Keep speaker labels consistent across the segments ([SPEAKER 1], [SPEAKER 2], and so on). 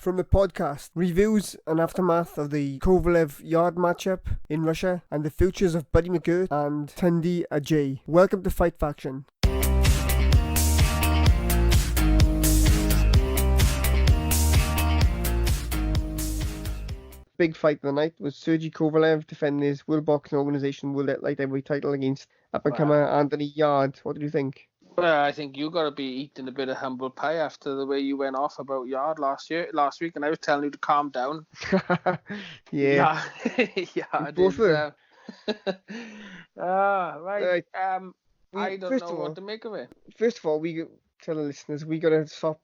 [SPEAKER 1] from the podcast, reviews and aftermath of the Kovalev-Yarde matchup in Russia and the futures of Buddy McGirt and Tunde Ajayi. Welcome to Fight Faction. Big fight of the night was Sergey Kovalev defending his World Boxing Organization World Light Heavyweight title against up-and-comer Anthony Yarde. What do you think?
[SPEAKER 2] Well, I think you got to be eating a bit of humble pie after the way you went off about Yarde last week, and I was telling you to calm down.
[SPEAKER 1] Yeah.
[SPEAKER 2] Yarde
[SPEAKER 1] both
[SPEAKER 2] is... right. I don't know what to make of it.
[SPEAKER 1] First of all, we tell the listeners we got to stop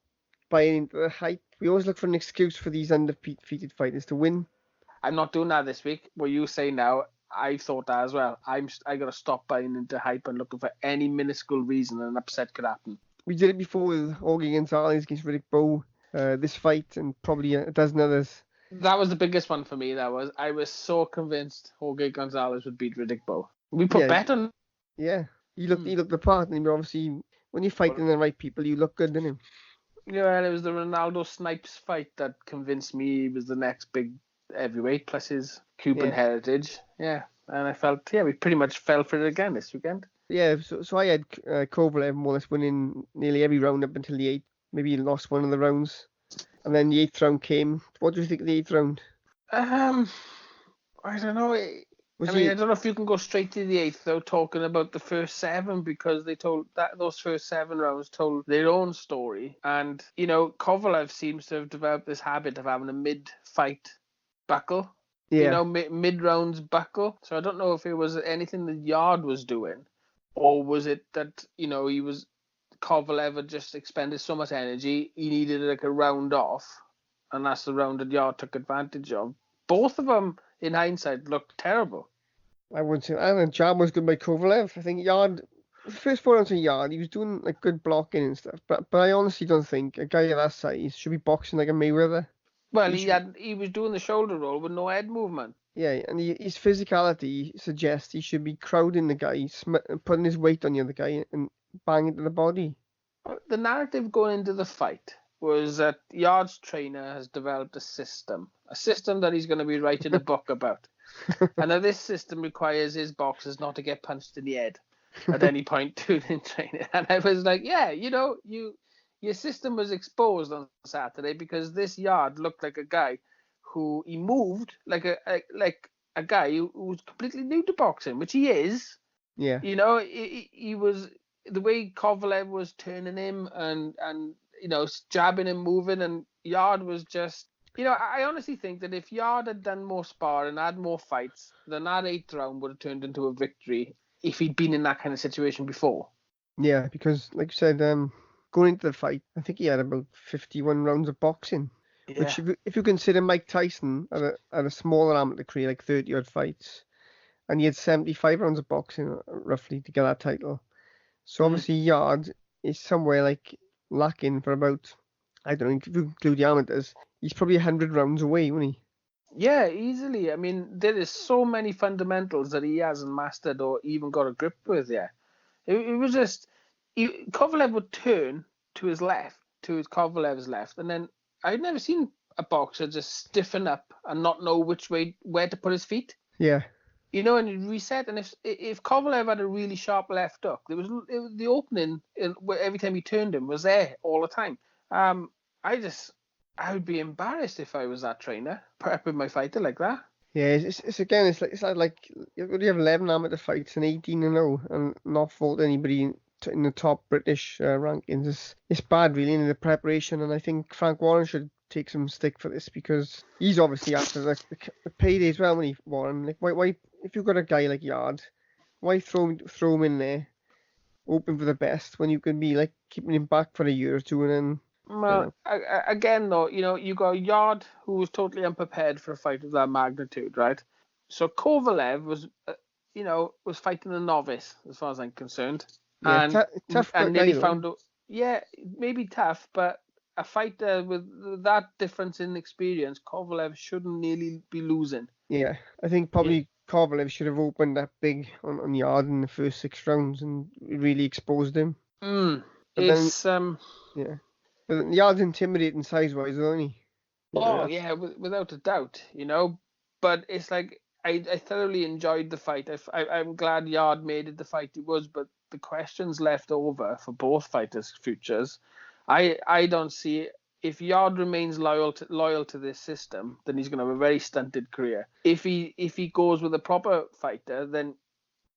[SPEAKER 1] buying into the hype. We always look for an excuse for these undefeated fighters to win.
[SPEAKER 2] I'm not doing that this week. What you say now, I thought that as well. I got to stop buying into hype and looking for any minuscule reason an upset could happen. We
[SPEAKER 1] did it before with Jorge Gonzalez against Riddick Bowe, this fight, and probably a dozen others.
[SPEAKER 2] That was the biggest one for me. I was so convinced Jorge Gonzalez would beat Riddick Bowe. We put bet on.
[SPEAKER 1] Yeah, he looked the part, and obviously when you're fighting the right people, you look good, don't you?
[SPEAKER 2] Yeah, and it was the Ronaldo Snipes fight that convinced me he was the next big heavyweight, plus his Cuban heritage. Yeah, and I felt, we pretty much fell for it again this weekend.
[SPEAKER 1] Yeah, so I had Kovalev more or less winning nearly every round up until the 8th. Maybe he lost one of the rounds. And then the 8th round came. What do you think of the 8th round?
[SPEAKER 2] I don't know. I don't know if you can go straight to the 8th, though, talking about the first 7, because they told those first 7 rounds told their own story. And, Kovalev seems to have developed this habit of having a mid-fight buckle. Yeah. Mid-rounds buckle. So I don't know if it was anything that Yarde was doing, or was it that, Kovalev had just expended so much energy, he needed like a round off, and that's the round that Yarde took advantage of. Both of them, in hindsight, looked terrible.
[SPEAKER 1] I wouldn't say that. I think jab was good by Kovalev. I think Yarde, the first 4 rounds of Yarde, he was doing like good blocking and stuff. But I honestly don't think a guy of that size should be boxing like a Mayweather.
[SPEAKER 2] Well, he was doing the shoulder roll with no head movement.
[SPEAKER 1] Yeah, and his physicality suggests he should be crowding the guy, putting his weight on the other guy, and banging to the body.
[SPEAKER 2] The narrative going into the fight was that Yarde's trainer has developed a system that he's going to be writing a book about. And now this system requires his boxers not to get punched in the head at any point during training. And I was like, your system was exposed on Saturday, because this Yarde looked like a guy who he moved like a guy who was completely new to boxing, which he is.
[SPEAKER 1] Yeah.
[SPEAKER 2] He was, the way Kovalev was turning him and jabbing and moving, and Yarde was just, I honestly think that if Yarde had done more sparring and had more fights, then that 8th round would have turned into a victory if he'd been in that kind of situation before.
[SPEAKER 1] Yeah, because like you said, going into the fight, I think he had about 51 rounds of boxing. Yeah. Which, if you consider Mike Tyson at a smaller amateur career, like 30-odd fights, and he had 75 rounds of boxing, roughly, to get that title. So obviously Yarde is somewhere like lacking for about, I don't know, if you include the amateurs, he's probably 100 rounds away, wouldn't he?
[SPEAKER 2] Yeah, easily. I mean, there is so many fundamentals that he hasn't mastered or even got a grip with yet. It was just, Kovalev would turn to his left, to his Kovalev's left, and then I'd never seen a boxer just stiffen up and not know where to put his feet.
[SPEAKER 1] Yeah.
[SPEAKER 2] And he'd reset. And if Kovalev had a really sharp left hook, it was the opening every time he turned him was there all the time. I would be embarrassed if I was that trainer prepping my fighter like that.
[SPEAKER 1] Yeah, it's like you have 11 amateur fights and 18-0 and not fought anybody in the top British rankings. It's bad, really, in the preparation, and I think Frank Warren should take some stick for this, because he's obviously after the payday as well. Warren, like, why if you've got a guy like Yarde, why throw him in there, open for the best, when you can be like keeping him back for a year or two, and then.
[SPEAKER 2] Well, again though, you got Yarde, who was totally unprepared for a fight of that magnitude, right? So Kovalev was, was fighting a novice, as far as I'm concerned.
[SPEAKER 1] Yeah,
[SPEAKER 2] and
[SPEAKER 1] tough
[SPEAKER 2] and
[SPEAKER 1] guy,
[SPEAKER 2] nearly found out. Yeah, maybe tough, but a fighter with that difference in experience, Kovalev shouldn't nearly be losing.
[SPEAKER 1] Yeah, I think probably Kovalev should have opened that big on Yarde in the first 6 rounds and really exposed him.
[SPEAKER 2] Yeah.
[SPEAKER 1] But Yarde's intimidating size-wise, isn't he?
[SPEAKER 2] Oh yeah, without a doubt, But it's like I thoroughly enjoyed the fight. I'm glad Yarde made it the fight it was, but the questions left over for both fighters' futures, I don't see. If Yarde remains loyal to this system, then he's going to have a very stunted career. If he goes with a proper fighter, then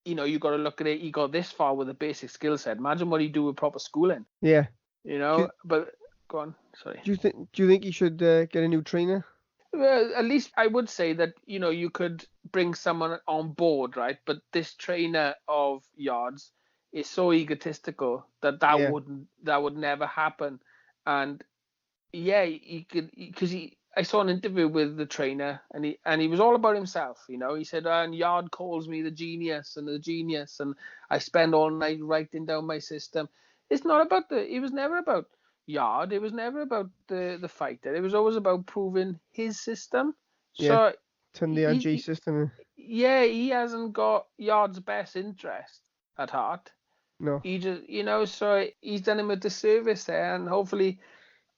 [SPEAKER 2] you got to look at it. He got this far with a basic skill set. Imagine what he'd do with proper schooling.
[SPEAKER 1] Yeah.
[SPEAKER 2] But go on. Sorry.
[SPEAKER 1] Do you think he should get a new trainer?
[SPEAKER 2] Well, at least I would say that you could bring someone on board, right? But this trainer of Yarde's is so egotistical that would never happen. And yeah, he could, because I saw an interview with the trainer, and he was all about himself. He said, and Yarde calls me the genius, and I spend all night writing down my system. It's not about it was never about Yarde. It was never about the fighter. It was always about proving his system.
[SPEAKER 1] Yeah,
[SPEAKER 2] So
[SPEAKER 1] Tunde Ajayi system.
[SPEAKER 2] Yeah, he hasn't got Yarde's best interest at heart.
[SPEAKER 1] No.
[SPEAKER 2] He just, so he's done him a disservice there, and hopefully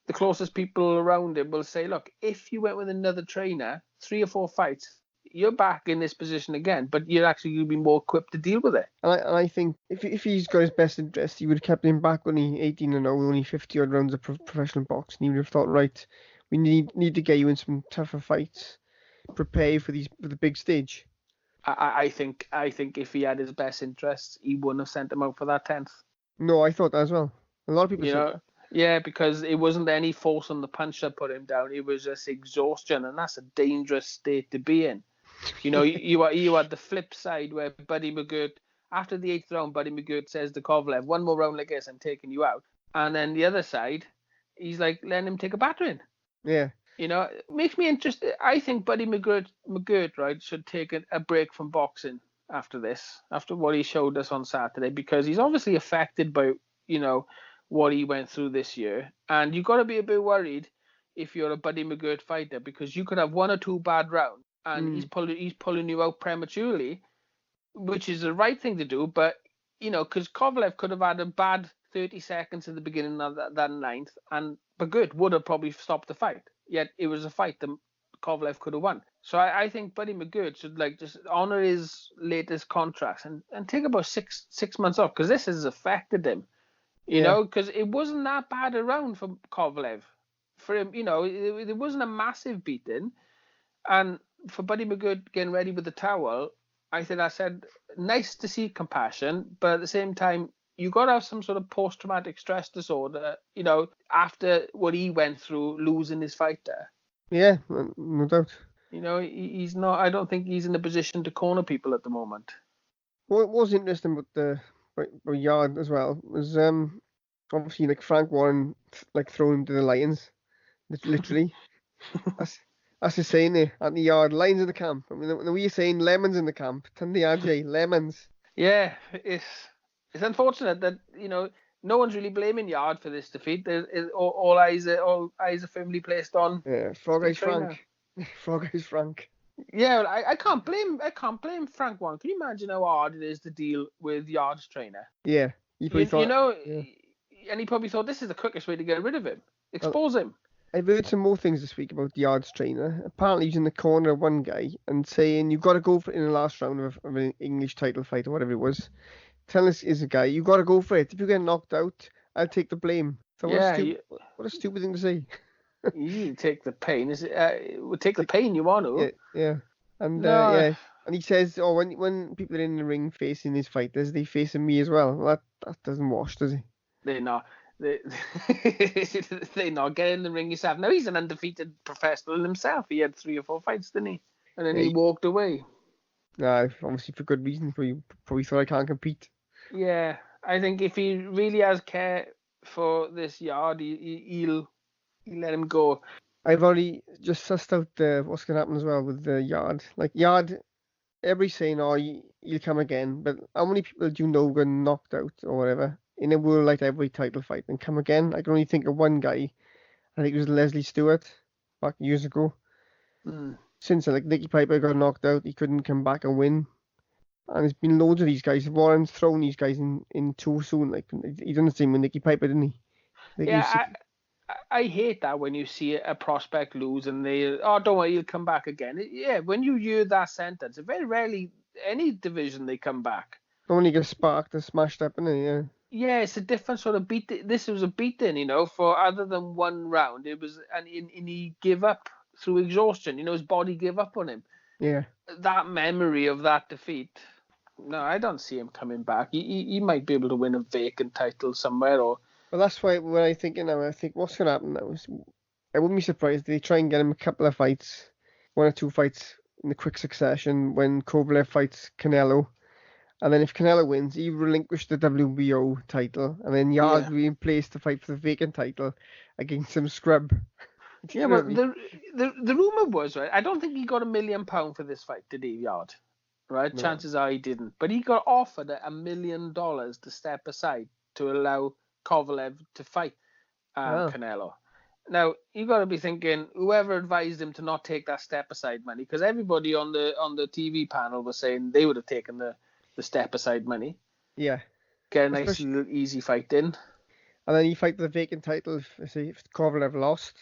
[SPEAKER 2] the closest people around him will say, look, if you went with another trainer, 3 or 4 fights, you're back in this position again, but you'll be more equipped to deal with it.
[SPEAKER 1] And I think if he's got his best interest, he would have kept him back only 18-0, only 50 odd rounds of professional boxing. He would have thought, right, we need to get you in some tougher fights, prepare for the big stage.
[SPEAKER 2] I think if he had his best interests, he wouldn't have sent him out for that 10th.
[SPEAKER 1] No, I thought that as well. A lot of people said.
[SPEAKER 2] Yeah, because it wasn't any force on the punch that put him down. It was just exhaustion, and that's a dangerous state to be in. You had the flip side where Buddy McGirt, after the 8th round, Buddy McGirt says to Kovalev, one more round like this, I'm taking you out. And then the other side, he's like letting him take a battering.
[SPEAKER 1] Yeah.
[SPEAKER 2] It makes me interested. I think Buddy McGirt, right, should take a break from boxing after this, after what he showed us on Saturday, because he's obviously affected by, what he went through this year. And you've got to be a bit worried if you're a Buddy McGirt fighter, because you could have 1 or 2 bad rounds and he's pulling you out prematurely, which is the right thing to do. But, because Kovalev could have had a bad 30 seconds at the beginning of that 9th, and McGirt would have probably stopped the fight. Yet it was a fight that Kovalev could have won. So I think Buddy McGirt should just honor his latest contracts and take about six months off, because this has affected him. Because it wasn't that bad a round for Kovalev. For him, it wasn't a massive beating. And for Buddy McGirt getting ready with the towel, I said, nice to see compassion, but at the same time, you got to have some sort of post-traumatic stress disorder, after what he went through losing his fighter.
[SPEAKER 1] Yeah, no doubt.
[SPEAKER 2] He's not. I don't think he's in a position to corner people at the moment.
[SPEAKER 1] What was interesting with Yarde as well was obviously Frank Warren throwing him to the lions, literally. that's the saying there. Anthony Yarde, lions in the camp. I mean, the way you're saying lemons in the camp. Tunde Ajayi, lemons.
[SPEAKER 2] Yeah, it's unfortunate that no one's really blaming Yarde for this defeat. All eyes are firmly placed on.
[SPEAKER 1] Yeah, Frog Eyes Frank. Frog Eyes Frank.
[SPEAKER 2] Yeah, I can't blame Frank Warren. Can you imagine how hard it is to deal with Yarde's trainer?
[SPEAKER 1] Yeah, he probably thought,
[SPEAKER 2] and he probably thought this is the quickest way to get rid of him. Expose him.
[SPEAKER 1] I've heard some more things this week about Yarde's trainer. Apparently he's in the corner of one guy and saying, you've got to go for it in the last round of an English title fight or whatever it was. Telling us is a guy, you've got to go for it. If you get knocked out, I'll take the blame. So what a stupid thing to say.
[SPEAKER 2] You take the pain. Take the pain you want to.
[SPEAKER 1] Yeah. And and he says, when people are in the ring facing these fighters, they facing me as well. Well, that doesn't wash, does it?
[SPEAKER 2] They're not. They not get in the ring yourself. Now he's an undefeated professional himself. He had 3 or 4 fights, didn't he? And then he walked away.
[SPEAKER 1] Obviously for good reason. Probably thought I can't compete.
[SPEAKER 2] Yeah, I think if he really has care for this Yarde, he'll let him go.
[SPEAKER 1] I've already just sussed out what's going to happen as well with Yarde. Yarde, everybody's saying, he'll come again. But how many people do you know got knocked out or whatever in a world like every title fight and come again? I can only think of one guy. I think it was Leslie Stewart back years ago. Since Nicky Piper got knocked out, he couldn't come back and win. And there's been loads of these guys. Warren's thrown these guys in too soon. He done the same with Nicky Piper, didn't he?
[SPEAKER 2] I hate that when you see a prospect lose and don't worry, he'll come back again. Yeah, when you hear that sentence, very rarely any division they come back.
[SPEAKER 1] Only get sparked and smashed up, innit? Yeah.
[SPEAKER 2] Yeah, it's a different sort of beat. This was a beating, for other than one round. It was, and he gave up through exhaustion. His body gave up on him.
[SPEAKER 1] Yeah.
[SPEAKER 2] That memory of that defeat. No, I don't see him coming back. He might be able to win a vacant title somewhere, or.
[SPEAKER 1] Well, that's why when I think what's gonna happen now is I wouldn't be surprised if they try and get him a couple of fights, 1 or 2 fights in the quick succession when Kovalev fights Canelo. And then if Canelo wins, he relinquished the WBO title, and then Yarde will be in place to fight for the vacant title against some scrub.
[SPEAKER 2] Yeah, but the rumor was, right, I don't think he got £1 million for this fight, did he, Yarde? Right? No. Chances are he didn't. But he got offered $1 million to step aside to allow Kovalev to fight Canelo. Now, you got to be thinking, whoever advised him to not take that step aside money, because everybody on the TV panel was saying they would have taken the step aside money.
[SPEAKER 1] Yeah.
[SPEAKER 2] Get a nice little easy fight in.
[SPEAKER 1] And then you fight for the vacant title if Kovalev lost.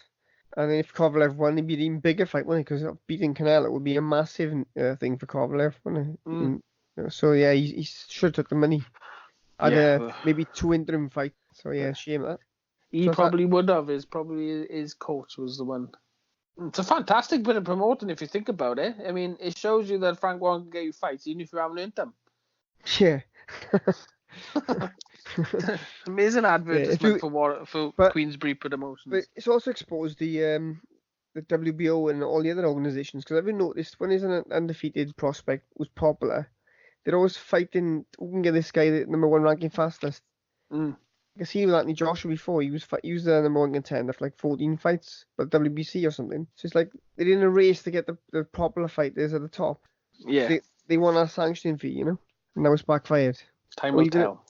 [SPEAKER 1] And then if Kovalev won, it'd be an even bigger fight, wouldn't it? Because beating Canelo would be a massive thing for Kovalev, wouldn't it? So, yeah, he should have took the money. And maybe 2 interim fights. So, yeah, shame that.
[SPEAKER 2] He probably would have. His coach was the one. It's a fantastic bit of promoting if you think about it. I mean, it shows you that Frank Warren can get you fights even if you haven't earned them.
[SPEAKER 1] Yeah.
[SPEAKER 2] Amazing advertisement for Queensbury Promotions.
[SPEAKER 1] But it's also exposed the WBO and all the other organisations, because I've noticed when he's an undefeated prospect was popular, they're always fighting who can get this guy the #1 ranking fastest. I can see with Anthony Joshua before, he was the #1 contender for like 14 fights, but WBC or something. So it's like they're in a race to get the popular fighters at the top.
[SPEAKER 2] Yeah.
[SPEAKER 1] They want a sanctioning fee, and now it's backfired.
[SPEAKER 2] Time will tell.